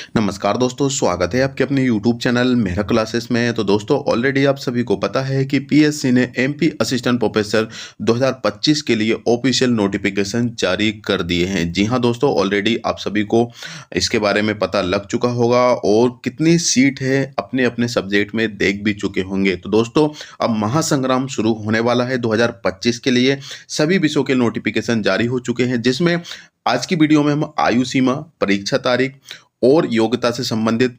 नमस्कार दोस्तों, स्वागत है आपके अपने YouTube चैनल मेहरा क्लासेस में। तो दोस्तों ऑलरेडी आप सभी को पता है कि पीएससी ने एमपी असिस्टेंट प्रोफेसर 2025 के लिए ऑफिशियल नोटिफिकेशन जारी कर दिए हैं। जी हाँ दोस्तों, ऑलरेडी आप सभी को इसके बारे में पता लग चुका होगा और कितनी सीट है अपने अपने सब्जेक्ट में देख भी चुके होंगे। तो दोस्तों अब महासंग्राम शुरू होने वाला है 2025 के लिए। सभी विषयों के नोटिफिकेशन जारी हो चुके हैं, जिसमें आज की वीडियो में हम आयु सीमा, परीक्षा तारीख और योग्यता से संबंधित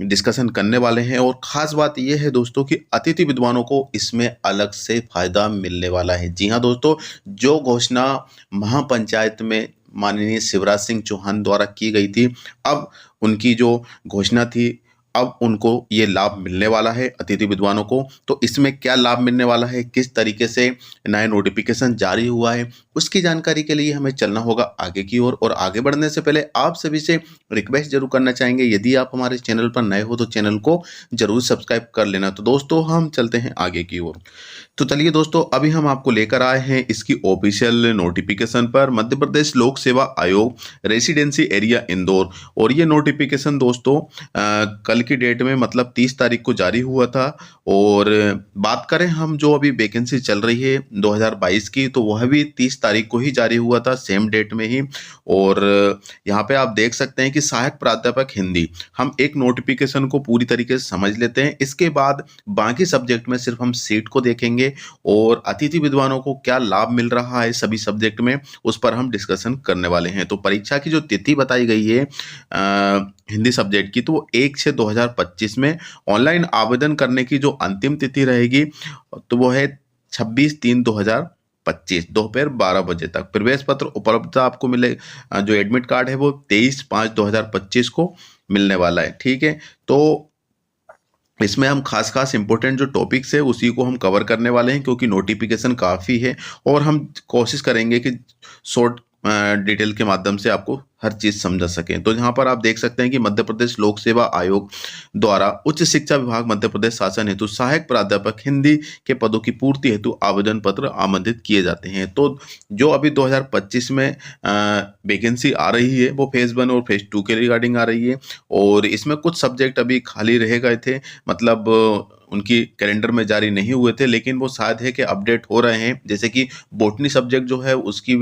डिस्कशन करने वाले हैं। और ख़ास बात यह है दोस्तों कि अतिथि विद्वानों को इसमें अलग से फ़ायदा मिलने वाला है। जी हाँ दोस्तों, जो घोषणा महापंचायत में माननीय शिवराज सिंह चौहान द्वारा की गई थी, अब उनकी जो घोषणा थी, अब उनको ये लाभ मिलने वाला है अतिथि विद्वानों को। तो इसमें क्या लाभ मिलने वाला है, किस तरीके से नया नोटिफिकेशन जारी हुआ है, उसकी जानकारी के लिए हमें चलना होगा आगे की ओर। और आगे बढ़ने से पहले आप सभी से रिक्वेस्ट जरूर करना चाहेंगे, यदि आप हमारे चैनल पर नए हो तो चैनल को जरूर सब्सक्राइब कर लेना। तो दोस्तों हम चलते हैं आगे की ओर। तो चलिए दोस्तों, अभी हम आपको लेकर आए हैं इसकी ऑफिशियल नोटिफिकेशन पर। मध्य प्रदेश लोक सेवा आयोग, रेसिडेंसी एरिया इंदौर। और ये नोटिफिकेशन दोस्तों कल की डेट में मतलब 30 तारीख को जारी हुआ था। और बात करें हम जो अभी वैकेंसी चल रही है 2022 की, तो वह भी 30 तारीख को ही जारी हुआ था, सेम डेट में ही। और यहाँ पे आप देख सकते हैं कि सहायक प्राध्यापक हिंदी, हम एक नोटिफिकेशन को पूरी तरीके से समझ लेते हैं, इसके बाद बाकी सब्जेक्ट में सिर्फ हम सीट को देखेंगे और अतिथि विद्वानों को क्या लाभ मिल रहा है सभी सब्जेक्ट में, उस पर हम डिस्कशन करने वाले हैं। तो परीक्षा की जो तिथि बताई गई है हिंदी सब्जेक्ट की, तो वो 1/6/2025 में। ऑनलाइन आवेदन करने की जो अंतिम तिथि रहेगी तो वो है 26/3/2025 दोपहर 12 बजे तक। प्रवेश पत्र उपलब्धता आपको मिले, जो एडमिट कार्ड है वो 23/5/2025 को मिलने वाला है। ठीक है, तो इसमें हम खास खास इंपॉर्टेंट जो टॉपिक्स है उसी को हम कवर करने वाले हैं, क्योंकि नोटिफिकेशन काफ़ी है और हम कोशिश करेंगे कि शॉर्ट डिटेल के माध्यम से आपको हर चीज़ समझा सकें। तो यहाँ पर आप देख सकते हैं कि मध्य प्रदेश लोक सेवा आयोग द्वारा उच्च शिक्षा विभाग मध्य प्रदेश शासन हेतु सहायक प्राध्यापक हिंदी के पदों की पूर्ति हेतु आवेदन पत्र आमंत्रित किए जाते हैं। तो जो अभी 2025 में वैकेंसी आ रही है वो फेज़ 1 और फेज़ 2 के रिगार्डिंग आ रही है। और इसमें कुछ सब्जेक्ट अभी खाली रह गए थे, मतलब उनकी कैलेंडर में जारी नहीं हुए थे, लेकिन वो शायद है कि अपडेट हो रहे हैं। जैसे कि बॉटनी सब्जेक्ट जो है उसकी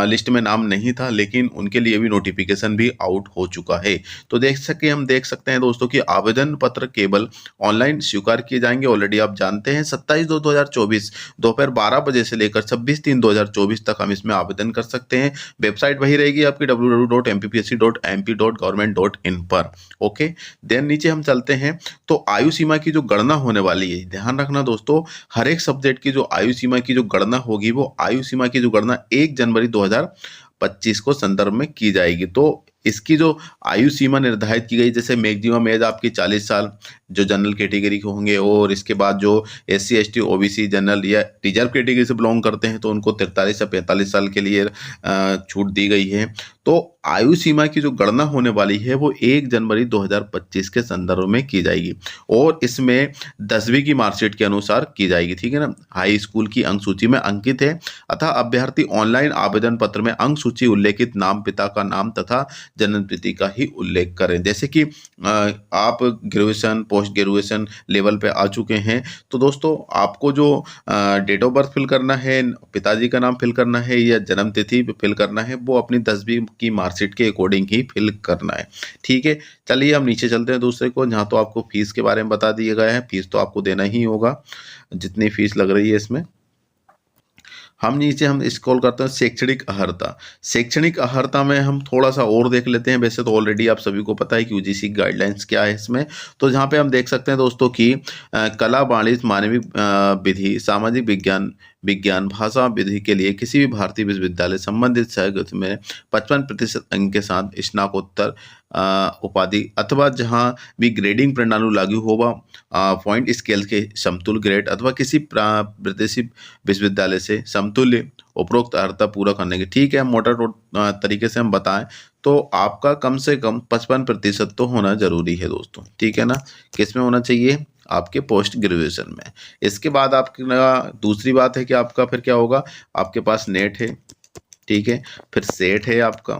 लिस्ट में नाम नहीं था, लेकिन उनके लिए भी नोटिफिकेशन भी आउट हो चुका है। तो हम देख सकते हैं दोस्तों कि आवेदन पत्र केवल ऑनलाइन स्वीकार किए जाएंगे। ऑलरेडी आप जानते हैं 27/2/2024 दोपहर 12 बजे से लेकर 26/3/2024 तक हम इसमें आवेदन कर सकते हैं। वेबसाइट वही रहेगी आपकी www.mpsc.mp.gov.in पर। ओके, देन नीचे हम चलते हैं। तो आयु सीमा की जो गणना होने वाली है, ध्यान रखना दोस्तों, हर एक सब्जेक्ट की जो आयु सीमा की जो गणना होगी, वो आयु सीमा की जो गणना 1 जनवरी 2025 को संदर्भ में की जाएगी। तो इसकी जो आयु सीमा निर्धारित की गई, जैसे मैक्सिमम एज आपकी 40 साल जो जनरल कैटेगरी के होंगे, और इसके बाद जो SC ST OBC जनरल या रिजर्व कैटेगरी से बिलोंग करते हैं तो उनको 43 से 45 साल के लिए छूट दी गई है। तो आयु सीमा की जो गणना होने वाली है वो 1 जनवरी 2025 के संदर्भ में की जाएगी और इसमें 10वीं की मार्कशीट के अनुसार की जाएगी। ठीक है ना, हाई स्कूल की अंक सूची में अंकित है। अतः अभ्यर्थी ऑनलाइन आवेदन पत्र में अंक सूची उल्लेखित नाम, पिता का नाम तथा जन्म तिथि का ही उल्लेख करें। जैसे कि आप ग्रेजुएशन, पोस्ट ग्रेजुएशन लेवल पे आ चुके हैं, तो दोस्तों आपको जो डेट ऑफ बर्थ फिल करना है, पिताजी का नाम फिल करना है या जन्म तिथि फिल करना है, वो अपनी 10वीं की मार्कशीट के अकॉर्डिंग ही फिल करना है। ठीक है, चलिए हम नीचे चलते हैं दूसरे को, जहाँ तो आपको फीस के बारे में बता दिया गया है। फीस तो आपको देना ही होगा जितनी फीस लग रही है इसमें। हम नीचे हम स्क्रॉल करते हैं शैक्षणिक अर्हता। शैक्षणिक अर्हता में हम थोड़ा सा और देख लेते हैं। वैसे तो ऑलरेडी आप सभी को पता है कि यूजीसी गाइडलाइंस क्या है इसमें। तो जहाँ पे हम देख सकते हैं दोस्तों कि कला, वाणिज्य, मानविक विधि, सामाजिक विज्ञान, भाषा विधि के लिए किसी भी भारतीय विश्वविद्यालय संबंधित शैक्षिक में 55% अंक के साथ स्नातकोत्तर उपाधि अथवा जहां भी ग्रेडिंग प्रणाली लागू होगा पॉइंट स्केल के समतुल्य ग्रेड अथवा किसी विदेशी विश्वविद्यालय से समतुल्य उपरोक्त अर्हता पूरा करने की। ठीक है, मोटा तरीके से हम बताएं तो आपका कम से कम 55% तो होना जरूरी है दोस्तों। ठीक है ना, किस में होना चाहिए, आपके पोस्ट ग्रेजुएशन में। इसके बाद आपका दूसरी बात है कि आपका फिर क्या होगा, आपके पास नेट है, ठीक है, फिर सेट है आपका,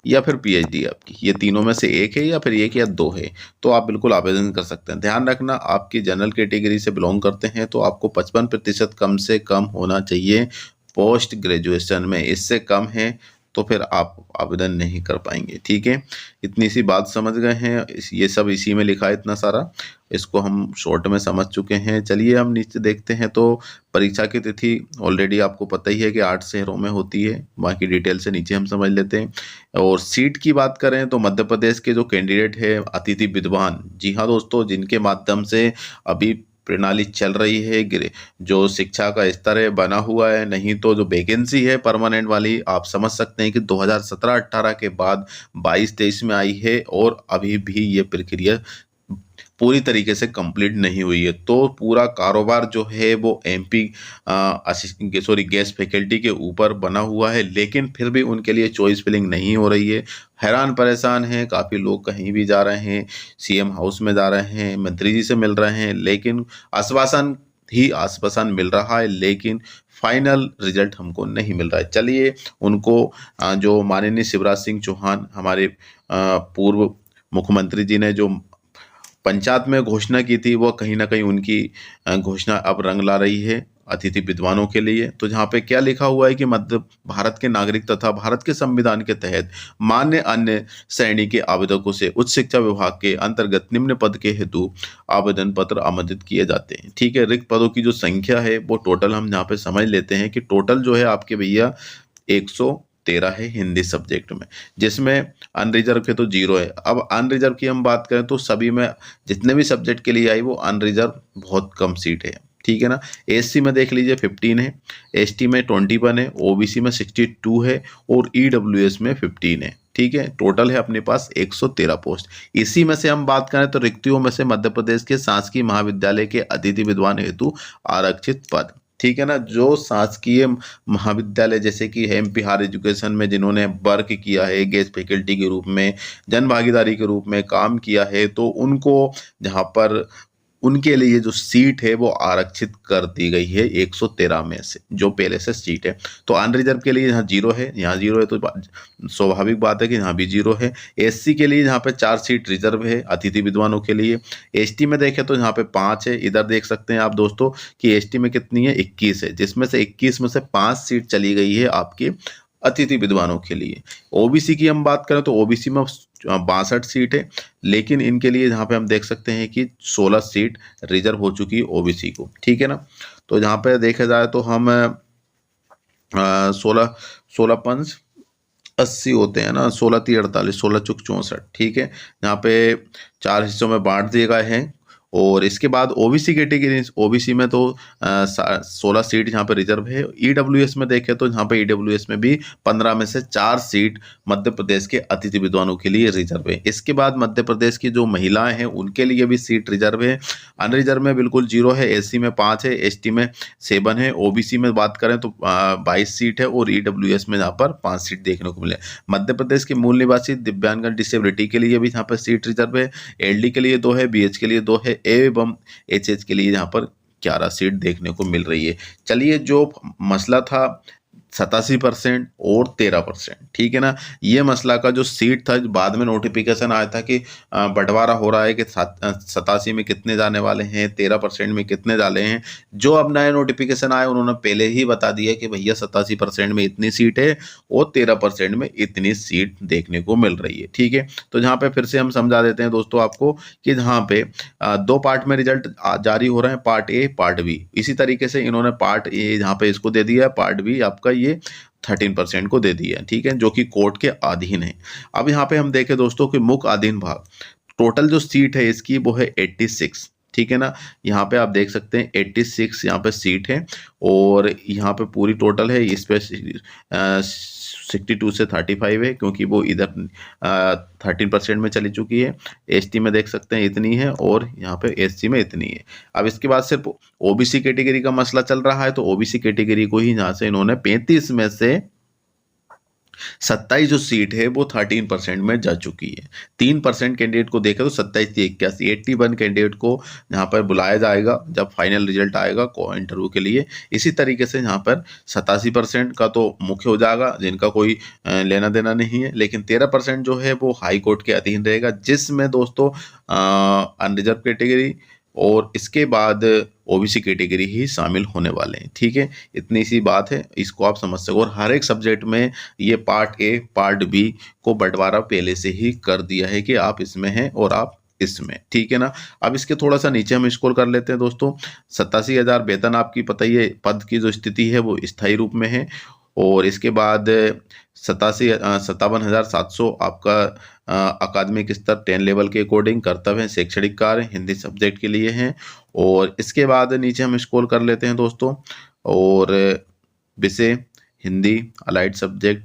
या फिर पीएचडी आपकी, ये तीनों में से एक है या फिर एक या दो है, तो आप बिल्कुल आवेदन कर सकते हैं। ध्यान रखना, आपकी जनरल कैटेगरी से बिलोंग करते हैं तो आपको 55% कम से कम होना चाहिए पोस्ट ग्रेजुएशन में। इससे कम है तो फिर आप आवेदन नहीं कर पाएंगे। ठीक है, इतनी सी बात समझ गए हैं। ये सब इसी में लिखा है इतना सारा, इसको हम शॉर्ट में समझ चुके हैं। चलिए हम नीचे देखते हैं। तो परीक्षा की तिथि ऑलरेडी आपको पता ही है कि 8 शहरों में होती है, बाकी डिटेल से नीचे हम समझ लेते हैं। और सीट की बात करें तो मध्य प्रदेश के जो कैंडिडेट है अतिथि विद्वान, जी हाँ दोस्तों, जिनके माध्यम से अभी प्रणाली चल रही है, जो शिक्षा का स्तर है बना हुआ है, नहीं तो जो वैकेंसी है परमानेंट वाली, आप समझ सकते हैं कि 2017-18 के बाद 22-23 में आई है और अभी भी ये प्रक्रिया पूरी तरीके से कंप्लीट नहीं हुई है। तो पूरा कारोबार जो है वो एमपी गैस फैकल्टी के ऊपर बना हुआ है, लेकिन फिर भी उनके लिए चॉइस फिलिंग नहीं हो रही है। हैरान परेशान हैं, काफ़ी लोग कहीं भी जा रहे हैं, सीएम हाउस में जा रहे हैं, मंत्री जी से मिल रहे हैं, लेकिन आश्वासन मिल रहा है, लेकिन फाइनल रिजल्ट हमको नहीं मिल रहा है। चलिए उनको जो माननीय शिवराज सिंह चौहान हमारे पूर्व मुख्यमंत्री जी ने जो पंचायत में घोषणा की थी, वो कहीं ना कहीं उनकी घोषणा अब रंग ला रही है अतिथि विद्वानों के लिए। तो जहाँ पे क्या लिखा हुआ है कि मध्य भारत के नागरिक तथा भारत के संविधान के तहत मान्य अन्य श्रेणी के आवेदकों से उच्च शिक्षा विभाग के अंतर्गत निम्न पद के हेतु आवेदन पत्र आमंत्रित किए जाते हैं। ठीक है, रिक्त पदों की जो संख्या है वो टोटल हम यहाँ पे समझ लेते हैं कि टोटल जो है आपके भैया 113 है हिंदी सब्जेक्ट में, जिसमें अनरिजर्व के तो 0 है। अब अनरिजर्व की हम बात करें तो सभी में जितने भी सब्जेक्ट के लिए आई वो अनरिजर्व बहुत कम सीट है। ठीक है ना, एससी में देख लीजिए 15 है, एसटी में 21 है, ओबीसी में 62 है और ईडब्ल्यूएस में 15 है। ठीक है, टोटल है अपने पास 113 पोस्ट। इसी में से हम बात करें तो रिक्तियों में से मध्य प्रदेश के शासकीय महाविद्यालय के अतिथि विद्वान हेतु आरक्षित पद। ठीक है ना, जो शासकीय महाविद्यालय जैसे कि एमपी हायर एजुकेशन में जिन्होंने वर्क किया है गेस्ट फैकल्टी के रूप में, जन भागीदारी के रूप में काम किया है, तो उनको जहाँ पर उनके लिए जो सीट है वो आरक्षित कर दी गई है 113 में से, जो पहले से सीट है। तो अनरिजर्व के लिए यहाँ 0 है, यहाँ 0 है, तो स्वाभाविक बात है कि यहाँ भी 0 है। एससी के लिए यहाँ पे 4 सीट रिजर्व है अतिथि विद्वानों के लिए। एसटी में देखें तो यहाँ पे 5 है। इधर देख सकते हैं आप दोस्तों कि एसटी में कितनी है, 21 है, जिसमें से 21 में से 5 सीट चली गई है आपकी अतिथि विद्वानों के लिए। ओबीसी की हम बात करें तो ओबीसी में 62 सीट है, लेकिन इनके लिए यहाँ पे हम देख सकते हैं कि 16 सीट रिजर्व हो चुकी है ओबीसी को। ठीक है ना, तो यहाँ पे देखा जाए तो हम 16 पंच 80 होते हैं ना, 16 3 48, 16 चुक 64। ठीक है, यहाँ पे 4 हिस्सों में बांट दिए गए हैं। और इसके बाद ओबीसी कैटेगरी, ओबीसी में तो 16 सीट यहाँ पे रिजर्व है। ईडब्ल्यूएस में देखें तो यहाँ पे ईडब्ल्यूएस में भी 15 में से 4 सीट मध्य प्रदेश के अतिथि विद्वानों के लिए रिजर्व है। इसके बाद मध्य प्रदेश की जो महिलाएं हैं उनके लिए भी सीट रिजर्व है। अनरिजर्व में बिल्कुल 0 है, एससी में 5 है, एसटी में 7 है, ओबीसी में बात करें तो 22 सीट है और ईडब्ल्यूएस में यहाँ पर 5 सीट देखने को मिले। मध्य प्रदेश के मूल निवासी दिव्यांगन डिसेबिलिटी के लिए भी यहाँ पर सीट रिजर्व है। एलडी के लिए 2 है, बीएच के लिए 2 है एवं एचएच के लिए यहाँ पर 11 सीट देखने को मिल रही है। चलिए, जो मसला था 87% और 13%, ठीक है ना, ये मसला का जो सीट था, बाद में नोटिफिकेशन आया था कि बंटवारा हो रहा है कि 87 में कितने जाने वाले हैं, 13% में कितने डाले हैं। जो अब नया नोटिफिकेशन आया उन्होंने पहले ही बता दिया कि भैया 87% में इतनी सीट है और 13% में इतनी सीट देखने को मिल रही है। ठीक है, तो जहाँ पे फिर से हम समझा देते हैं दोस्तों आपको कि जहाँ पे 2 पार्ट में रिजल्ट जारी हो रहे हैं, पार्ट ए पार्ट बी। इसी तरीके से इन्होंने पार्ट ए जहाँ पे इसको दे दिया, पार्ट बी आपका ये 13% को दे दिया। ठीक है, जो कि कोर्ट के अधीन है। अब यहाँ पे हम देखें दोस्तों कि मुख्य अधीन भाग, टोटल जो सीट है इसकी वो है 86। ठीक है ना, यहाँ पे आप देख सकते हैं 86 यहाँ पे सीट है और यहाँ पे पूरी टोटल है, इस पे 62 से 35 है क्योंकि वो इधर 13% में चली चुकी है। एसटी में देख सकते हैं इतनी है और यहाँ पे एससी में इतनी है। अब इसके बाद सिर्फ ओबीसी कैटेगरी का मसला चल रहा है, तो ओबीसी कैटेगरी को ही यहाँ से इन्होंने 35 में से 27 जो सीट है वो 13% में जा चुकी है। 3% कैंडिडेट को देखा तो 27 से 81, 81 कैंडिडेट को यहाँ पर बुलाया जाएगा जब फाइनल रिजल्ट आएगा को इंटरव्यू के लिए। इसी तरीके से यहाँ पर 87% का तो मुख्य हो जाएगा जिनका कोई लेना देना नहीं है, लेकिन 13% जो है वो हाई कोर्ट के अधीन रहेगा, जिसमें दोस्तों अनरिजर्व कैटेगरी और इसके बाद ओबीसी कैटेगरी ही शामिल होने वाले हैं। ठीक है, इतनी सी बात है, इसको आप समझ सको। और हर एक सब्जेक्ट में ये पार्ट ए पार्ट बी को बंटवारा पहले से ही कर दिया है कि आप इसमें हैं और आप इसमें। ठीक है ना। अब इसके थोड़ा सा नीचे हम स्क्रॉल कर लेते हैं दोस्तों। 87,000 वेतन आपकी पता ही है, पद की जो स्थिति है वो स्थायी रूप में है। और इसके बाद 57,700 आपका अकादमिक स्तर 10 लेवल के अकॉर्डिंग कर्तव्य है, शैक्षणिक कार्य हिंदी सब्जेक्ट के लिए हैं। और इसके बाद नीचे हम स्क्रॉल कर लेते हैं दोस्तों, और विषय हिंदी अलाइड सब्जेक्ट।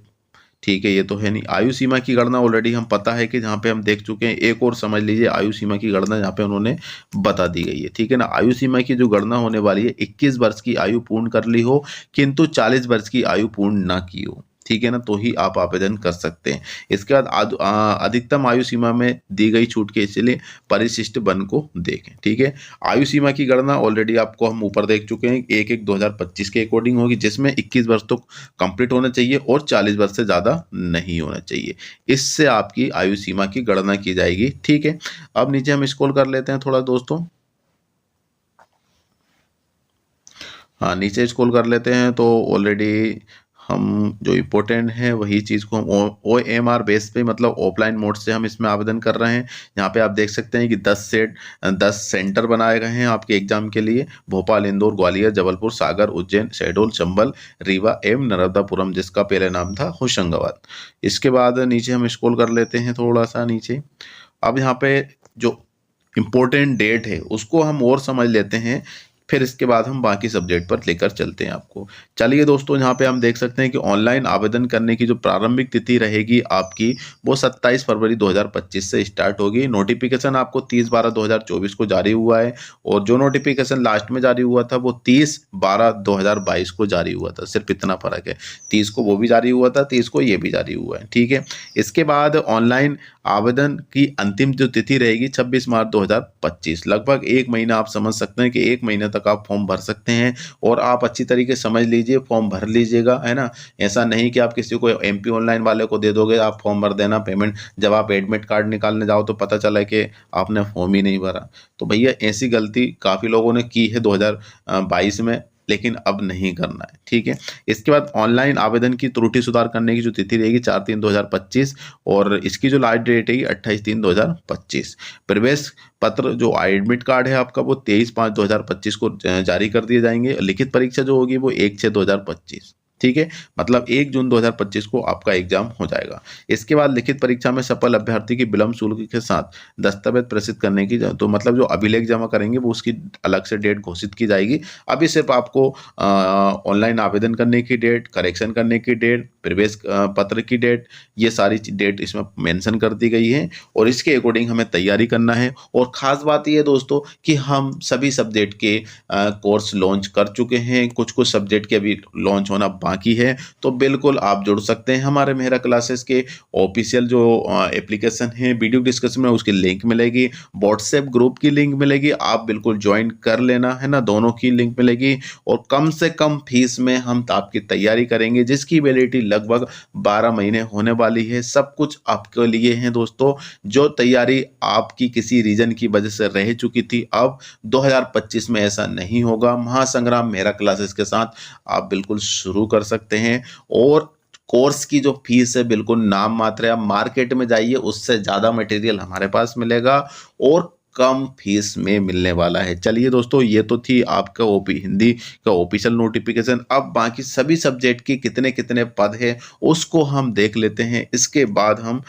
ठीक है, ये तो है नहीं। आयु सीमा की गणना ऑलरेडी हम पता है कि जहाँ पे हम देख चुके हैं। एक और समझ लीजिए आयु सीमा की गणना यहाँ पे उन्होंने बता दी गई है। ठीक है ना। आयु सीमा की जो गणना होने वाली है, 21 वर्ष की आयु पूर्ण कर ली हो किंतु 40 वर्ष की आयु पूर्ण ना की हो, ठीक है ना, तो ही आप आवेदन कर सकते हैं। इसके बाद अधिकतम आयु सीमा में दी गई छूट के इसलिए परिशिष्ट वन को देखें। ठीक है, आयु सीमा की गणना ऑलरेडी आपको हम ऊपर देख चुके हैं, 1/1/2025 के अकॉर्डिंग होगी, जिसमें 21 वर्ष तो कंप्लीट होना चाहिए और 40 वर्ष से ज़्यादा नहीं होना चाहिए। इससे आपकी आयु सीमा की गणना की जाएगी। ठीक है, अब नीचे हम स्क्रॉल कर लेते हैं थोड़ा दोस्तों। हाँ, नीचे स्क्रॉल कर लेते हैं तो ऑलरेडी हम जो इम्पोर्टेंट है वही चीज़ को हम OMR बेस पे मतलब ऑफलाइन मोड से हम इसमें आवेदन कर रहे हैं। यहाँ पे आप देख सकते हैं कि 10 सेंटर बनाए गए हैं आपके एग्जाम के लिए। भोपाल, इंदौर, ग्वालियर, जबलपुर, सागर, उज्जैन, शहडोल, चंबल, रीवा एवं नर्मदापुरम, जिसका पहले नाम था होशंगाबाद। इसके बाद नीचे हम स्क्रॉल कर लेते हैं थोड़ा सा नीचे। अब यहाँ पे जो इम्पोर्टेंट डेट है उसको हम और समझ लेते हैं, फिर इसके बाद हम बाकी सब्जेक्ट पर लेकर चलते हैं आपको। चलिए दोस्तों, यहाँ पे हम देख सकते हैं कि ऑनलाइन आवेदन करने की जो प्रारंभिक तिथि रहेगी आपकी वो 27 फरवरी 2025 से स्टार्ट होगी। नोटिफिकेशन आपको 30/12/2024 को जारी हुआ है, और जो नोटिफिकेशन लास्ट में जारी हुआ था वो 30/12/2022 को जारी हुआ था। सिर्फ इतना फर्क है, 30 को वो भी जारी हुआ था, 30 को ये भी जारी हुआ है। ठीक है, इसके बाद ऑनलाइन आवेदन की अंतिम जो तिथि रहेगी 26 मार्च 2025। लगभग एक महीना आप समझ सकते हैं कि एक महीने तक आप फॉर्म भर सकते हैं, और आप अच्छी तरीके से समझ लीजिए, फॉर्म भर लीजिएगा, है ना। ऐसा नहीं कि आप किसी को MP ऑनलाइन वाले को दे दोगे, आप फॉर्म भर देना, पेमेंट जब आप एडमिट कार्ड निकालने जाओ तो पता चला कि आपने फॉर्म ही नहीं भरा। तो भैया ऐसी गलती काफ़ी लोगों ने की है 2022 में, लेकिन अब नहीं करना है। ठीक है, इसके बाद ऑनलाइन आवेदन की त्रुटि सुधार करने की जो तिथि रहेगी 4/3/2025, और इसकी जो लास्ट डेट रहेगी 28/3/2025। प्रवेश पत्र जो एडमिट कार्ड है आपका वो 23/5/2025 को जारी कर दिए जाएंगे। लिखित परीक्षा जो होगी वो 1/6/2025। ठीक है, मतलब 1 जून 2025 को आपका एग्जाम हो जाएगा। इसके बाद लिखित परीक्षा में सफल अभ्यर्थी की विलंब शुल्क के साथ दस्तावेज प्रेषित करने की, तो मतलब जो अभिलेख जमा करेंगे वो उसकी अलग से डेट घोषित की जाएगी। अभी सिर्फ आपको ऑनलाइन आवेदन करने की डेट, करेक्शन करने की डेट, प्रवेश पत्र की डेट, ये सारी डेट इसमें मेंशन कर दी गई है, और इसके अकॉर्डिंग हमें तैयारी करना है। और ख़ास बात ये दोस्तों कि हम सभी सब्जेक्ट के कोर्स लॉन्च कर चुके हैं, कुछ कुछ सब्जेक्ट के अभी लॉन्च होना बाकी है। तो बिल्कुल आप जुड़ सकते हैं हमारे मेहरा क्लासेस के ऑफिशियल जो एप्लीकेशन है, वीडियो डिस्कशन में उसकी लिंक मिलेगी, व्हाट्सएप ग्रुप की लिंक मिलेगी, आप बिल्कुल ज्वाइन कर लेना, है ना, दोनों की लिंक मिलेगी। और कम से कम फीस में हम आपकी तैयारी करेंगे, जिसकी वैलिडिटी लगभग 12 महीने होने वाली है। सब कुछ आपके लिए है दोस्तों। जो तैयारी आपकी किसी रीजन की वजह से रह चुकी थी, अब 2025 में ऐसा नहीं होगा। महासंग्राम मेहरा क्लासेस के साथ आप बिल्कुल शुरू कर सकते हैं। और कोर्स की जो फीस है बिल्कुल नाम मात्र है। आप मार्केट में जाइए, उससे ज़्यादा मटेरियल हमारे पास मिलेगा और कम फीस में मिलने वाला है। चलिए दोस्तों, ये तो थी आपका हिंदी का ऑफिशियल नोटिफिकेशन। अब बाकी सभी सब्जेक्ट की कितने कितने पद है उसको हम देख लेते हैं। इसके बाद हम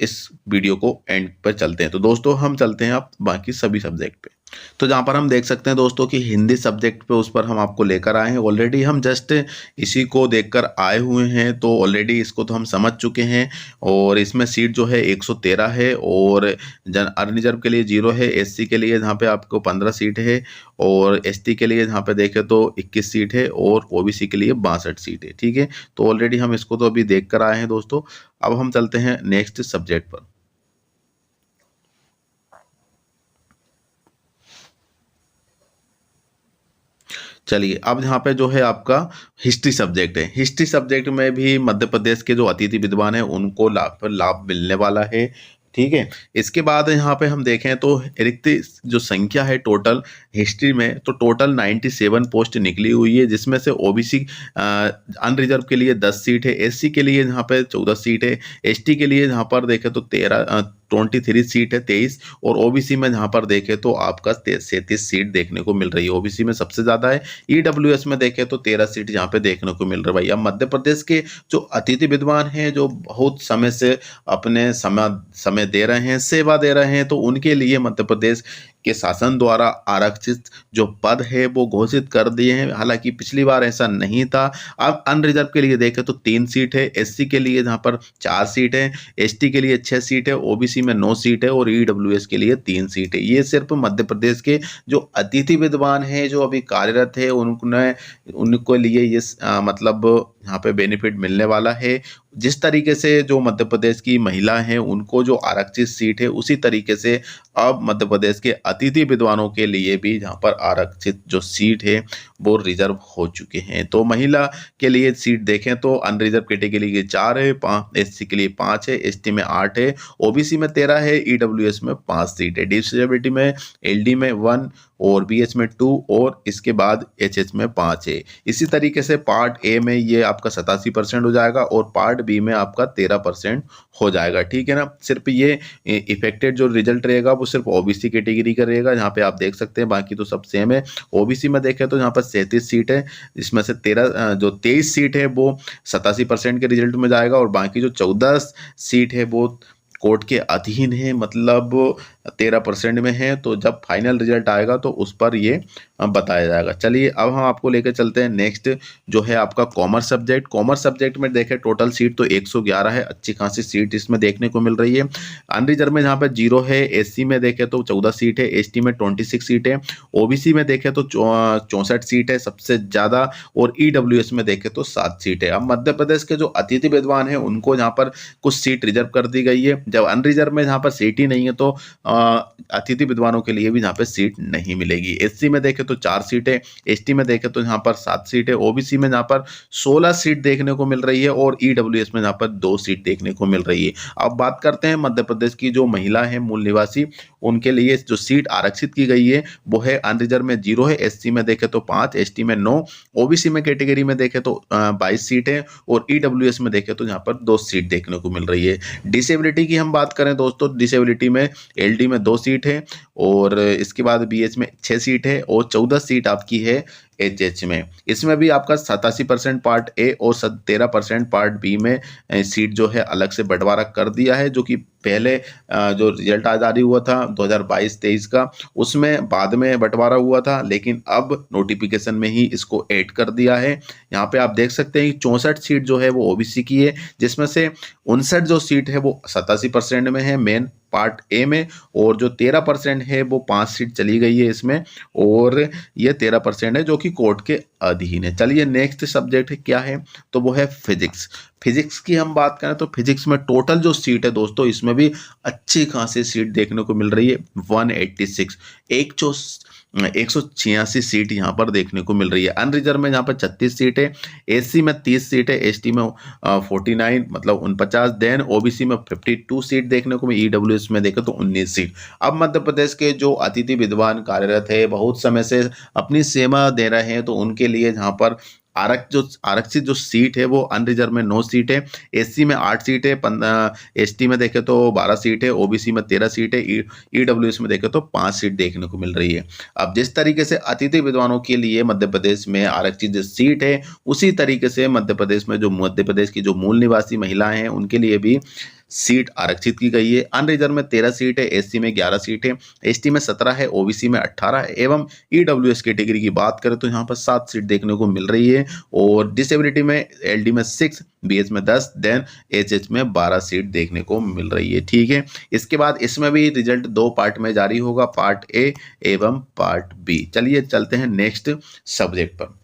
इस वीडियो को एंड पर चलते हैं। तो दोस्तों हम चलते हैं अब बाकी सभी सब्जेक्ट पे। तो जहाँ पर हम देख सकते हैं दोस्तों कि हिंदी सब्जेक्ट पे उस पर हम आपको लेकर आए हैं। ऑलरेडी हम जस्ट इसी को देखकर आए हुए हैं, तो ऑलरेडी इसको तो हम समझ चुके हैं। और इसमें सीट जो है 113 है, और जन अनरिजर्व के लिए 0 है, एससी के लिए जहाँ पे आपको 15 सीट है, और एसटी के लिए जहाँ पे देखें तो 21 सीट है, और ओबीसी के लिए 62 सीट है। ठीक है, तो ऑलरेडी हम इसको तो अभी देख कर आए हैं दोस्तों। अब हम चलते हैं नेक्स्ट सब्जेक्ट पर। चलिए, अब यहाँ पे जो है आपका हिस्ट्री सब्जेक्ट है। हिस्ट्री सब्जेक्ट में भी मध्य प्रदेश के जो अतिथि विद्वान हैं उनको लाभ मिलने वाला है। ठीक है, इसके बाद यहाँ पे हम देखें तो रिक्त जो संख्या है टोटल हिस्ट्री में, तो टोटल 97 पोस्ट निकली हुई है, जिसमें से ओबीसी अनरिजर्व के लिए 10 सीट है, एससी के लिए यहाँ पे 14 सीट है, एसटी के लिए यहाँ पर देखें तो 23 सीट है, 23। और ओबीसी में जहाँ पर देखें तो आपका 37 सीट देखने को मिल रही है, ओबीसी में सबसे ज़्यादा है। ईडब्ल्यूएस में देखें तो 13 सीट यहाँ पे देखने को मिल रहा है। भाई, अब मध्य प्रदेश के जो अतिथि विद्वान हैं, जो बहुत समय से अपने समय दे रहे हैं, सेवा दे रहे हैं, तो उनके लिए मध्य प्रदेश के शासन द्वारा आरक्षित जो पद है वो घोषित कर दिए हैं। हालांकि पिछली बार ऐसा नहीं था। अब अनरिजर्व के लिए देखें तो 3 सीट है, एससी के लिए जहाँ पर 4 सीट है, एसटी के लिए 6 सीट है, ओबीसी में 9 सीट है, और ईडब्ल्यूएस के लिए 3 सीट है। ये सिर्फ मध्य प्रदेश के जो अतिथि विद्वान हैं जो अभी कार्यरत है उनको लिए ये मतलब यहाँ पे बेनिफिट मिलने वाला है। जिस तरीके से जो मध्य प्रदेश की महिला हैं उनको जो आरक्षित सीट है, उसी तरीके से अब मध्य प्रदेश के अतिथि विद्वानों के लिए भी जहाँ पर आरक्षित जो सीट है वो रिजर्व हो चुके हैं। तो महिला के लिए सीट देखें तो अनरिजर्व कैटेगरी के 4 है, 5 एससी के लिए 5 है, एसटी में 8 है, ओबीसी में 13 है, ईडब्ल्यूएस में 5 सीट है, डिसेबिलिटी में एलडी में 1 और बीएच में 2 और इसके बाद एचएच में 5 है। इसी तरीके से पार्ट ए में ये आपका 87% हो जाएगा, और पार्ट बी में आपका 13% हो जाएगा। ठीक है ना, सिर्फ ये इफेक्टेड जो रिजल्ट रहेगा वो सिर्फ ओबीसी कैटेगरी का रहेगा। यहाँ पे आप देख सकते हैं, बाकी तो सब सेम है। ओबीसी में देखें तो यहाँ पर 37 सीट है, इसमें से 23 सीट है वो 87% के रिजल्ट में जाएगा, और बाकी जो 14 सीट है वो कोर्ट के अधीन है, मतलब 13% में है। तो जब फाइनल रिजल्ट आएगा तो उस पर ये बताया जाएगा। चलिए, अब हम आपको लेकर चलते हैं नेक्स्ट जो है आपका कॉमर्स सब्जेक्ट। कॉमर्स सब्जेक्ट में देखें टोटल सीट तो 111 है, अच्छी खासी सीट इसमें देखने को मिल रही है। अनरिजर्व में जहाँ पर 0 है, एससी में देखें तो 14 सीट है, एसटी में 26 सीट है, ओबीसी में देखें तो 64 सीट है सबसे ज़्यादा, और ईडब्ल्यूएस में देखें तो 7 सीट है। अब मध्य प्रदेश के जो अतिथि विद्वान हैं उनको यहाँ पर कुछ सीट रिजर्व कर दी गई है। जब अनरिजर्व में जहाँ पर सीट ही नहीं है तो अतिथि विद्वानों के लिए भी यहाँ पे सीट नहीं मिलेगी। एससी में देखें तो 4 सीटें, एसटी में देखें तो यहाँ पर 7 सीटें, ओबीसी में यहाँ पर 16 सीट देखने को मिल रही है, और ईडब्ल्यूएस में यहाँ पर 2 सीट देखने को मिल रही है। अब बात करते हैं मध्य प्रदेश की जो महिला है मूल निवासी, उनके लिए जो सीट आरक्षित की गई है वो है अनरिजर्व में 0 है, एससी में देखें तो 5, एसटी में 9, ओबीसी में कैटेगरी में देखें तो 22 सीट है, और ईडब्ल्यूएस में देखें तो यहाँ पर 2 सीट देखने को मिल रही है। डिसेबिलिटी की हम बात करें दोस्तों, डिसेबिलिटी में एलडी में 2 सीट है, और इसके बाद बीएच में 6 सीट है, और 14 सीट आपकी है एचएच में। इसमें भी आपका 87% पार्ट ए और 13% पार्ट बी में सीट जो है अलग से बंटवारा कर दिया है, जो कि पहले जो रिजल्ट जारी हुआ था 2022-23 का, उसमें बाद में बंटवारा हुआ था, लेकिन अब नोटिफिकेशन में ही इसको ऐड कर दिया है। यहाँ पे आप देख सकते हैं कि 64 सीट जो है वो ओबीसी की है, जिसमें से 59 जो सीट है वो 87% में है मेन पार्ट ए में, और जो 13% है वो 5 सीट चली गई है इसमें, और ये 13% है जो कि कोर्ट के अधीन है। चलिए, नेक्स्ट सब्जेक्ट क्या है, तो वो है फिजिक्स। फिजिक्स की हम बात करें तो फिजिक्स में टोटल जो सीट है दोस्तों, इसमें भी अच्छी खासी सीट देखने को मिल रही है। 186 186 सीट यहाँ पर देखने को मिल रही है। अनरिजर्व में यहाँ पर 36 सीट है, एससी में 30 सीट है, एसटी में 49 मतलब 49, देन ओबीसी में 52 सीट देखने को, ईडब्ल्यूएस में देखें तो 19 सीट। अब मध्य प्रदेश के जो अतिथि विद्वान कार्यरत है, बहुत समय से अपनी सेवा दे रहे हैं, तो उनके लिए जहाँ पर आरक्षित जो सीट है वो अनरिजर्व में 9 सीट है, एससी में 8 सीट है, एसटी में देखें तो 12 सीट है, ओबीसी में 13 सीट है, ईडब्ल्यूएस में देखें तो 5 सीट देखने को मिल रही है। अब जिस तरीके से अतिथि विद्वानों के लिए मध्य प्रदेश में आरक्षित जो सीट है, उसी तरीके से मध्य प्रदेश में जो मध्य प्रदेश की जो मूल निवासी महिलाएं हैं उनके लिए भी सीट आरक्षित की गई है। अनरिजर्व में 13 सीट है, एससी में 11 सीट है, एसटी में 17 है, ओबीसी में 18 है एवं ईडब्ल्यूएस कैटेगरी की बात करें तो यहाँ पर 7 सीट देखने को मिल रही है। और डिसेबिलिटी में एलडी में 6, बीएच में 10, देन एचएच में 12 सीट देखने को मिल रही है। ठीक है, इसके बाद इसमें भी रिजल्ट 2 पार्ट में जारी होगा, पार्ट ए एवं पार्ट बी। चलिए चलते हैं नेक्स्ट सब्जेक्ट पर।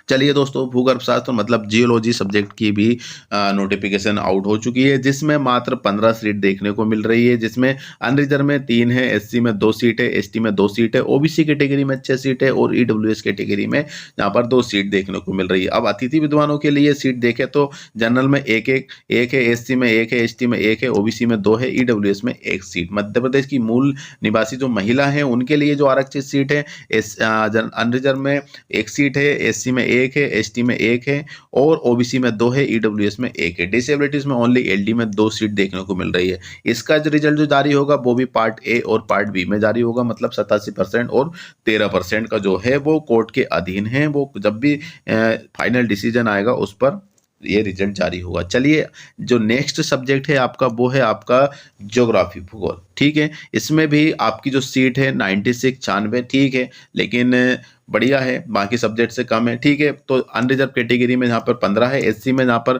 चलिए दोस्तों, भूगर्भ शास्त्र मतलब जियोलॉजी सब्जेक्ट की भी नोटिफिकेशन आउट हो चुकी है, जिसमें मात्र 15 सीट देखने को मिल रही है, जिसमें अनरिजर्व में 3 है, एससी में 2 सीट है, एसटी में 2 सीट है, ओबीसी कैटेगरी में 6 सीट है और ईडब्ल्यूएस कैटेगरी में यहाँ पर 2 सीट देखने को मिल रही है। अब अतिथि विद्वानों के लिए सीट देखें तो जनरल में एक है, एससी में 1 है, एसटी में 1 है, ओबीसी में 2 है, ईडब्ल्यूएस में 1 सीट। मध्य प्रदेश की मूल निवासी जो महिला है उनके लिए जो आरक्षित सीट है, अनरिजर्व में 1 सीट है, एससी में 1 है, एसटी में 1 है और ओबीसी में 2 है, ईडब्ल्यूएस में 1 है। डिसेबिलिटीज में ओनली एलडी में 2 सीट देखने को मिल रही है। इसका जो रिजल्ट जो जारी होगा वो भी पार्ट ए और पार्ट बी में जारी होगा, मतलब 87% और 13% का जो है वो कोर्ट के अधीन है। वो जब भी फाइनल डिसीजन आएगा उस पर ये रिजल्ट जारी होगा। चलिए, जो नेक्स्ट सब्जेक्ट है आपका वो है आपका ज्योग्राफी, भूगोल। ठीक है, इसमें भी आपकी जो सीट है 96 96, ठीक है, लेकिन बढ़िया है, बाकी सब्जेक्ट से कम है। ठीक है, तो अनरिजर्व कैटेगरी में यहाँ पर 15 है, एससी में यहाँ पर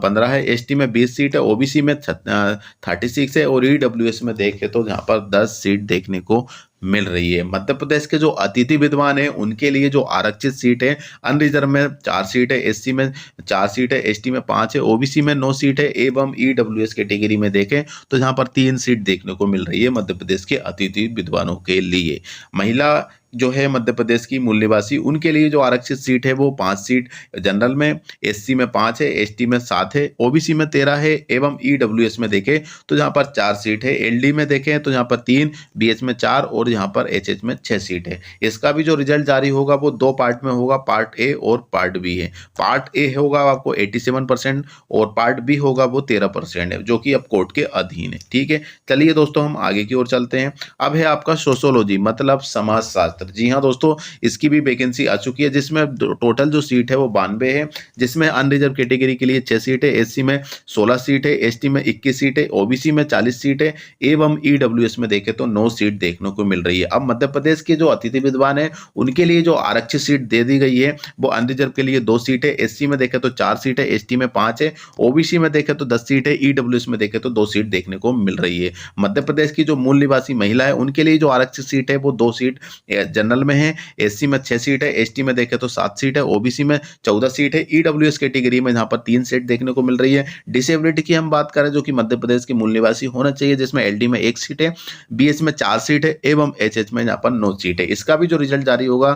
15 है, एसटी में 20 सीट है, ओबीसी में 36 है और ईडब्ल्यूएस में देखें तो यहाँ पर 10 सीट देखने को मिल रही है। मध्य प्रदेश के जो अतिथि विद्वान है उनके लिए जो आरक्षित सीट है, अनरिजर्व में 4 सीट है, एससी में 4 सीट है, एसटी में 5 है, ओबीसी में 9 सीट है एवं ईडब्ल्यूएस कैटेगरी में देखें तो यहाँ पर 3 सीट देखने को मिल रही है मध्य प्रदेश के अतिथि विद्वानों के लिए। महिला जो है मध्य प्रदेश की मूल निवासी, उनके लिए जो आरक्षित सीट है वो 5 सीट जनरल में, एससी में 5 है, एसटी में 7 है, ओबीसी में 13 है एवं ईडब्ल्यूएस में देखें तो यहाँ पर 4 सीट है, एलडी में देखें तो यहाँ पर 3, बीएच में 4 और यहाँ पर एचएच में 6 सीट है। इसका भी जो रिजल्ट जारी होगा वो 2 पार्ट में होगा, पार्ट ए और पार्ट बी है। पार्ट ए होगा आपको 87% और पार्ट बी होगा वो 13% है, जो कि अब कोर्ट के अधीन है। ठीक है, चलिए दोस्तों हम आगे की ओर चलते हैं। अब है आपका सोशोलॉजी मतलब समाजशास्त्र। जी हाँ दोस्तों, इसकी भी वैकेंसी आ चुकी है, जिसमें टोटल जो सीट है वो 92 है, जिसमें अनरिजर्व कैटेगरी के लिए 6 सीट है, एससी में 16 सीट है, एसटी में 21 सीट है, ओबीसी में 40 सीट है एवं ईडब्ल्यूएस में देखें तो 9 सीट देखने को मिल रही है। अब मध्य प्रदेश के जो अतिथि विद्वान है उनके लिए जो आरक्षित सीट दे दी गई है वो अनरिजर्व के लिए 2 सीट है, एससी में देखें तो 4 सीट है, एसटी में 5 है, ओबीसी में देखें तो 10 सीट है, ईडब्ल्यूएस में देखें तो 2 सीट देखने को मिल रही है। मध्य प्रदेश की जो मूल निवासी महिला है उनके लिए जो आरक्षित सीट है वो 2 सीट जनरल में है, एससी में 6 सीट है, एसटी में देखें तो 7 सीट है, ओबीसी में 14 सीट है, ईडब्ल्यूएस कैटेगरी में यहाँ पर 3 सीट देखने को मिल रही है। डिसेबिलिटी की हम बात करें जो कि मध्य प्रदेश के मूल निवासी होना चाहिए, जिसमें एलडी में 1 सीट है, बीएच में 4 सीट है एवं एचएच में यहाँ पर 9 सीट है। इसका भी जो रिजल्ट जारी होगा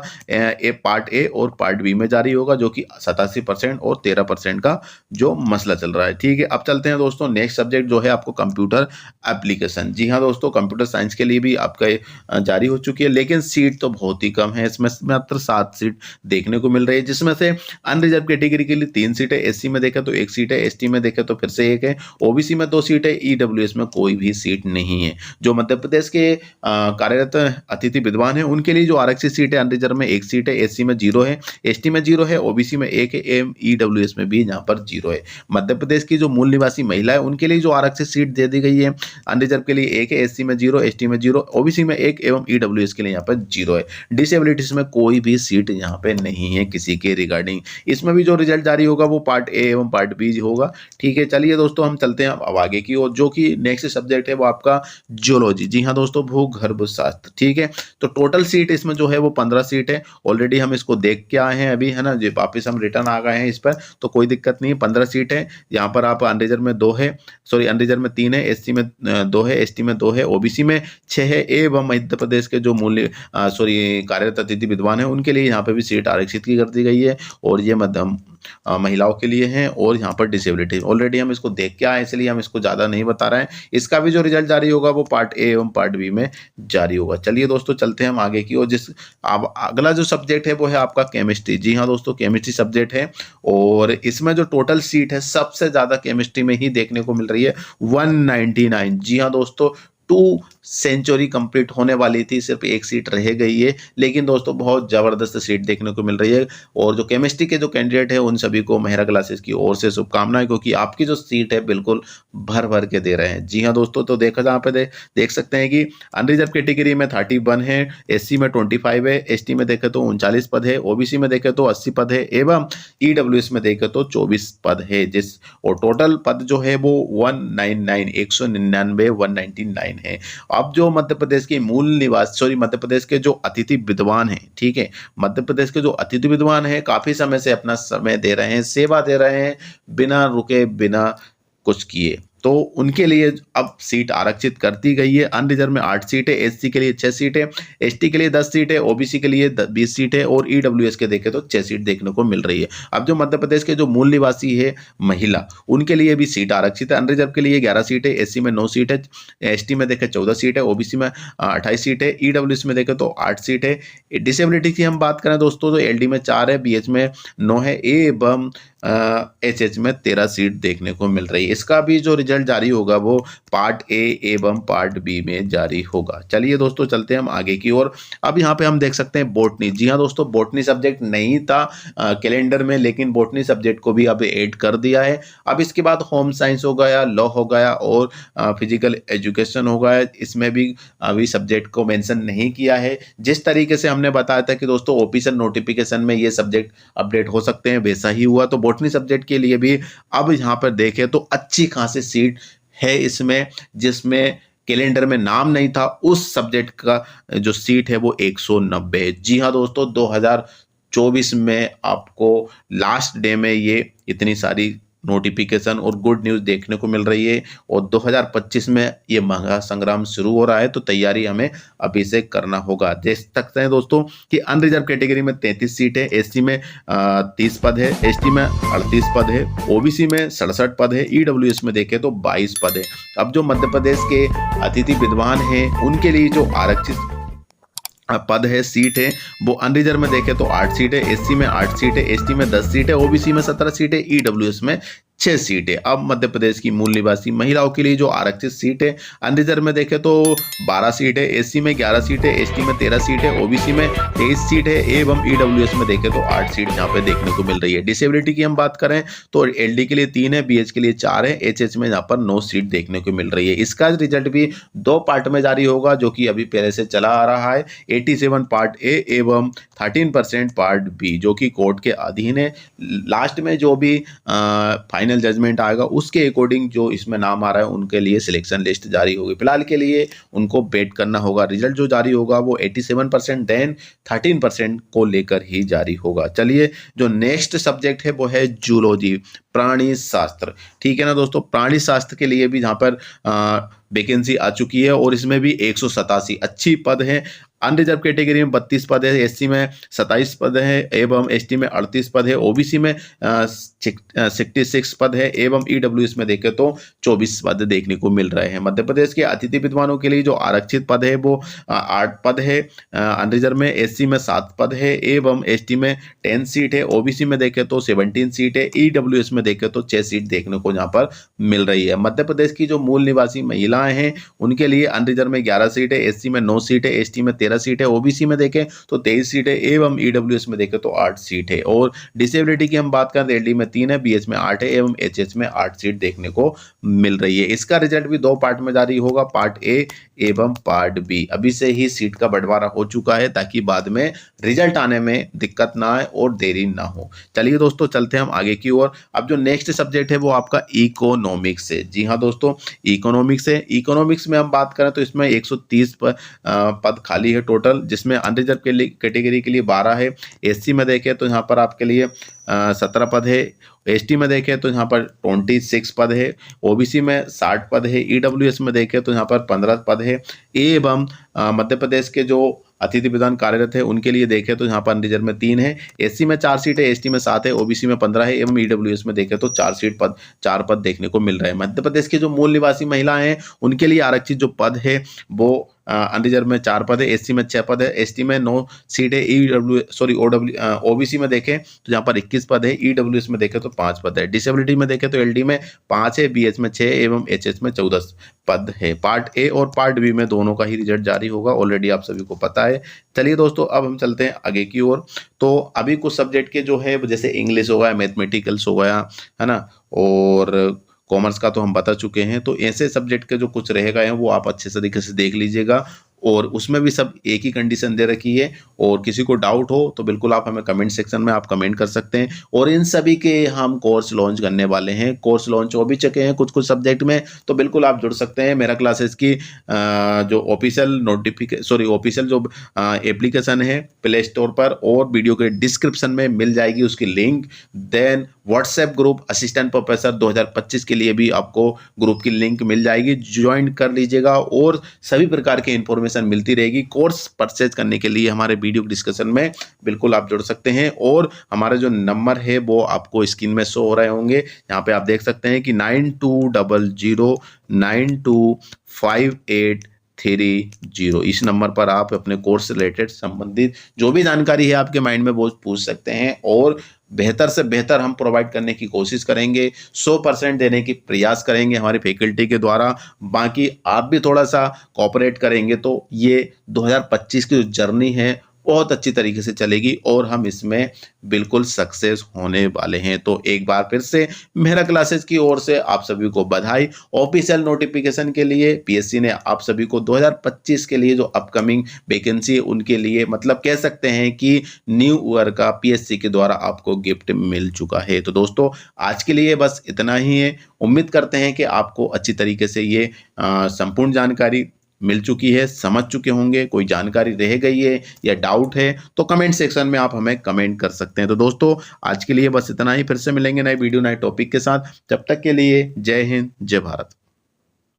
पार्ट ए और पार्ट बी में जारी होगा, जो कि 87% और 13% का जो मसला चल रहा है। ठीक है, अब चलते हैं दोस्तों नेक्स्ट सब्जेक्ट जो है आपको कंप्यूटर एप्लीकेशन। जी हाँ दोस्तों, कंप्यूटर साइंस के लिए भी आपका जारी हो चुकी है, लेकिन सीट तो बहुत ही कम है, इसमें मात्र 7 सीट देखने को मिल रही है, जिसमें से अनरिजर्व कैटेगरी के लिए 3 सीट है, एससी में देखें तो 1 सीट है, एसटी में देखें तो फिर से 1 है, ओबीसी में 2 सीट है, ईडब्ल्यूएस में कोई भी सीट नहीं है। जो मध्य प्रदेश के कार्यरत अतिथि विद्वान है उनके लिए जो आरक्षित सीट है, अनरिजर्व में 1 सीट है, एससी में 0 है, एसटी में 0 है, ओबीसी में 1 है एवं ईडब्ल्यूएस में भी यहाँ पर 0 है। मध्य प्रदेश की जो मूल निवासी महिला है उनके लिए जो आरक्षित सीट दे दी गई है, अनरिजर्व के लिए 1 है, एससी में 0, एसटी में 0, ओबीसी में 1 एवं ईडब्ल्यूएस के लिए यहाँ पर 0 है। डिसेबिलिटीज में कोई भी सीट यहाँ पे नहीं है किसी के रिगार्डिंग। इसमें भी जो रिजल्ट जारी होगा वो पार्ट ए एवं पार्ट बी होगा। ठीक है, चलिए दोस्तों हम चलते हैं अब आगे की ओर, जो कि नेक्स्ट सब्जेक्ट है वो आपका जियोलॉजी। जी हाँ दोस्तों, भूगर्भ शास्त्र। ठीक है, तो टोटल सीट इसमें जो है वो 15 सीट है। ऑलरेडी हम इसको देख के आए हैं अभी, है ना, जो वापिस हम रिटर्न आ गए हैं इस पर, तो कोई दिक्कत नहीं है। 15 सीट है, यहाँ पर आप अनरिजर्व में 2 है, सॉरी अनरिजर्व में 3 है, एससी में 2 है, एसटी में 2 है, ओबीसी में 6 है एवं मध्य प्रदेश के जो मूल्य कार्यरत अतिथि विद्वान है उनके लिए यहाँ पे भी सीट आरक्षित की कर दी गई है, और ये मध्यम महिलाओं के लिए हैं, और यहाँ पर डिसेबिलिटी ऑलरेडी हम इसको देख के आए, इसलिए हम इसको ज़्यादा नहीं बता रहे हैं। इसका भी जो रिजल्ट जारी होगा वो पार्ट ए एवं पार्ट बी में जारी होगा। चलिए दोस्तों चलते हैं हम आगे की, और अब अगला जो सब्जेक्ट है वो है आपका केमिस्ट्री। जी हाँ दोस्तों, केमिस्ट्री सब्जेक्ट है, और इसमें जो टोटल सीट है सबसे ज़्यादा केमिस्ट्री में ही देखने को मिल रही है 199। जी हाँ दोस्तों, सेंचुरी कंप्लीट होने वाली थी, सिर्फ एक सीट रह गई है, लेकिन दोस्तों बहुत ज़बरदस्त सीट देखने को मिल रही है। और जो केमिस्ट्री के जो कैंडिडेट है उन सभी को मेहरा क्लासेस की ओर से शुभकामनाएं, क्योंकि आपकी जो सीट है बिल्कुल भर भर के दे रहे हैं। जी हाँ दोस्तों, तो देखा जहाँ पे देख सकते हैं कि अनरिजर्व कैटेगरी में 31 है, एससी में 25 है, एसटी में देखे तो 39 पद है, ओबीसी में देखे तो 80 पद है, एवं ईडब्ल्यूएस में देखे तो 24 पद है। जिस और टोटल पद जो है वो 199 है। अब जो मध्य प्रदेश के मूल निवासी, मध्य प्रदेश के जो अतिथि विद्वान हैं, ठीक है, मध्य प्रदेश के जो अतिथि विद्वान हैं काफी समय से अपना समय दे रहे हैं, सेवा दे रहे हैं, बिना रुके बिना कुछ किए, तो उनके लिए अब सीट आरक्षित कर दी गई है। अनरिजर्व में 8 सीटें, एससी के लिए 6 सीटें, एसटी के लिए 10 सीटें, ओबीसी के लिए 20 सीटें और ईडब्ल्यूएस के देखें तो 6 सीट देखने को मिल रही है। अब जो मध्य प्रदेश के जो मूल निवासी है महिला, उनके लिए भी सीट आरक्षित है। अनरिजर्व के लिए 11 सीटें, एससी में 9 सीटें, एसटी में देखें 14 सीटें, ओबीसी में 28 सीटें, ईडब्ल्यूएस में देखें तो 8 सीटें। डिसेबिलिटी की हम बात करें दोस्तों तो एलडी में 4 है, बीएच में 9 है, एवं एचएच में 13 सीट देखने को मिल रही है। इसका भी जो रिजल्ट जारी होगा वो पार्ट ए एवं पार्ट बी में जारी होगा। चलिए दोस्तों चलते हैं हम आगे की ओर। अब यहाँ पे हम देख सकते हैं बॉटनी। जी हाँ दोस्तों, बॉटनी सब्जेक्ट नहीं था कैलेंडर में, लेकिन बॉटनी सब्जेक्ट को भी अब ऐड कर दिया है। अब इसके बाद होम साइंस हो गया, लॉ हो गया और फिजिकल एजुकेशन हो गया, इसमें भी अभी सब्जेक्ट को मेंशन नहीं किया है। जिस तरीके से हमने बताया था कि दोस्तों ऑफिशियल नोटिफिकेशन में ये सब्जेक्ट अपडेट हो सकते हैं, वैसा ही हुआ। तो बॉटनी सब्जेक्ट के लिए भी अब यहाँ पर देखें तो अच्छी खासी सीट है इसमें, जिसमें कैलेंडर में नाम नहीं था, उस सब्जेक्ट का जो सीट है वो 190 है। जी हाँ दोस्तों, 2024 में आपको लास्ट डे में ये इतनी सारी नोटिफिकेशन और गुड न्यूज़ देखने को मिल रही है, और 2025 में ये महंगा संग्राम शुरू हो रहा है, तो तैयारी हमें अभी से करना होगा। देख सकते हैं दोस्तों कि अनरिजर्व कैटेगरी में 33 सीट है, एससी में 30 पद है, एसटी में 38 पद है, ओबीसी में 67 पद है, ईडब्ल्यूएस में देखें तो 22 पद है। अब जो मध्य प्रदेश के अतिथि विद्वान हैं उनके लिए जो आरक्षित पद है, सीट है, वो अनरिजर्व में देखें तो 8 सीट है, एससी में 8 सीट है, एसटी में 10 सीट है, ओबीसी में 17 सीट है, ईडब्ल्यूएस में 6 सीटें। अब मध्य प्रदेश की मूल निवासी महिलाओं के लिए जो आरक्षित सीट है, अनरिजर्व में देखें तो 12 सीट है, एससी में 11 सीट है, एसटी में 13 सीट है, ओबीसी में 23 सीट है, एवं ईडब्ल्यूएस में देखें तो 8 सीट यहाँ पे देखने को मिल रही है। डिसेबिलिटी की हम बात करें तो एलडी के लिए 3 है, बीएच के लिए 4 है, एचएच में यहाँ पर 9 सीट देखने को मिल रही है। इसका रिजल्ट भी 2 पार्ट में जारी होगा, जो कि अभी पहले से चला आ रहा है। 87 पार्ट ए एवं 13% पार्ट बी, जो कि कोर्ट के अधीन है। लास्ट में जो भी फाइनल जजमेंट आएगा उसके अकॉर्डिंग जो इसमें नाम आ रहा है उनके लिए सिलेक्शन लिस्ट जारी होगी। फिलहाल के लिए उनको वेट करना होगा। रिजल्ट जो जारी होगा वो 87% देन 13% को लेकर ही जारी होगा। चलिए, जो नेक्स्ट सब्जेक्ट है वो है जूलॉजी, प्राणी शास्त्र। ठीक है ना दोस्तों, प्राणी शास्त्र के लिए भी यहाँ पर वैकेंसी आ चुकी है, और इसमें भी 187 अच्छी पद है। अनरिजर्व कैटेगरी में 32 पद है, एससी में 27 पद है, एवं एसटी में 38 पद है, ओबीसी में 66 पद है, एवं ईडब्ल्यूएस में देखें तो 24 पद देखने को मिल रहे हैं। मध्य प्रदेश के अतिथि विद्वानों के लिए जो आरक्षित पद है वो 8 पद है, अनरिजर्व में एससी में 7 पद है, एवं एसटी में 10 सीट है, ओबीसी में देखें तो 17 सीट है, ईडब्ल्यूएस में देखें तो 6 सीट देखने को यहाँ पर मिल रही है। मध्य प्रदेश की जो मूल निवासी महिलाएं हैं उनके लिए अनरिजर्व में 11 सीट है, एससी में 9 सीट है, एसटी में 13 सीट है, ओबीसी में देखें तो 23 सीट है, एवं ईडब्ल्यूएस में देखें तो 8 सीट है। और डिसेबिलिटी की हम बात करें तो एलडी में 3 है, बीएच में 8 है, एवं एचएच में 8 सीट देखने को मिल रही है। इसका रिजल्ट भी 2 पार्ट में जारी होगा, पार्ट ए एवं पार्ट बी। अभी से ही सीट का बंटवारा हो चुका है, ताकि बाद में रिजल्ट आने में दिक्कत ना आए और देरी ना हो। चलिए दोस्तों चलते हैं हम आगे की ओर। अब जो नेक्स्ट सब्जेक्ट है वो आपका इकोनॉमिक्स है। जी हाँ दोस्तों, इकोनॉमिक्स है। इकोनॉमिक्स में हम बात करें तो इसमें 130 पद खाली है टोटल, जिसमें अनरिजर्व कैटेगरी के लिए 12 है, एससी में देखें तो यहाँ पर आपके लिए 17 पद है, एसटी में देखें तो यहाँ पर 26 पद है, ओबीसी में 60 पद है, ईडब्ल्यूएस में देखें तो यहाँ पर 15 पद है, एवं मध्य प्रदेश के जो अतिथि विद्वान कार्यरत है उनके लिए देखें तो यहाँ पर अनरिजर्व में 3 है, एससी में 4 सीट है, एसटी में 7 है, ओबीसी में 15 है, एवं ईडब्ल्यूएस में देखें तो 4 पद देखने को मिल रहे हैं। मध्य प्रदेश के जो मूल निवासी महिलाएं हैं उनके लिए आरक्षित जो पद है वो अनरिजर्व में 4 पद है, एससी में 6 पद है, एसटी में 9 सीट है, ओबीसी में देखें तो यहाँ पर 21 पद है, ईडब्ल्यूएस में देखें तो 5 पद है, डिसेबिलिटी में देखें तो एलडी में 5 है, बीएच में 6 एवं एचएच में 14 पद है। पार्ट ए और पार्ट बी में दोनों का ही रिजल्ट जारी होगा, ऑलरेडी आप सभी को पता है। चलिए दोस्तों, अब हम चलते हैं आगे की ओर। तो अभी कुछ सब्जेक्ट के जो है जैसे इंग्लिश हो गया, मैथमेटिकल्स हो गया, है ना, और कॉमर्स का तो हम बता चुके हैं। तो ऐसे सब्जेक्ट के जो कुछ रह गए हैं वो आप अच्छे तरीके से देख लीजिएगा, और उसमें भी सब एक ही कंडीशन दे रखी है। और किसी को डाउट हो तो बिल्कुल आप हमें कमेंट सेक्शन में आप कमेंट कर सकते हैं। और इन सभी के हम कोर्स लॉन्च करने वाले हैं, कोर्स लॉन्च हो भी चुके हैं कुछ कुछ सब्जेक्ट में, तो बिल्कुल आप जुड़ सकते हैं। मेरा क्लासेस की जो ऑफिशियल जो एप्लीकेशन है प्ले स्टोर पर, और वीडियो के डिस्क्रिप्शन में मिल जाएगी उसकी link. Then WhatsApp group assistant professor 2025 के लिए भी आपको ग्रुप की लिंक मिल जाएगी, ज्वाइन कर लीजिएगा, और सभी प्रकार के इंफॉर्मेशन मिलती रहेगी। कोर्स परचेज करने के लिए हमारे वीडियो डिस्कशन में बिल्कुल आप जुड़ सकते हैं, और हमारे जो नंबर है वो आपको स्क्रीन में शो हो रहे होंगे। यहाँ पे आप देख सकते हैं कि 9200925830, इस नंबर पर आप अपने कोर्स से रिलेटेड संबंधित जो भी जानकारी है आपके माइंड में वो पूछ सकते हैं, और बेहतर से बेहतर हम प्रोवाइड करने की कोशिश करेंगे, 100% देने की प्रयास करेंगे हमारी फैकल्टी के द्वारा। बाकी आप भी थोड़ा सा कोऑपरेट करेंगे तो ये 2025 की जो जर्नी है बहुत अच्छी तरीके से चलेगी, और हम इसमें बिल्कुल सक्सेस होने वाले हैं। तो एक बार फिर से मेरा क्लासेस की ओर से आप सभी को बधाई। ऑफिशियल नोटिफिकेशन के लिए पीएससी ने आप सभी को 2025 के लिए जो अपकमिंग वैकेंसी है उनके लिए, मतलब कह सकते हैं कि न्यू ईयर का पीएससी के द्वारा आपको गिफ्ट मिल चुका है। तो दोस्तों, आज के लिए बस इतना ही है। उम्मीद करते हैं कि आपको अच्छी तरीके से ये संपूर्ण जानकारी मिल चुकी है, समझ चुके होंगे। कोई जानकारी रह गई है या डाउट है तो कमेंट सेक्शन में आप हमें कमेंट कर सकते हैं। तो दोस्तों, आज के लिए बस इतना ही। फिर से मिलेंगे नए वीडियो नए टॉपिक के साथ। जब तक के लिए जय हिंद, जय भारत।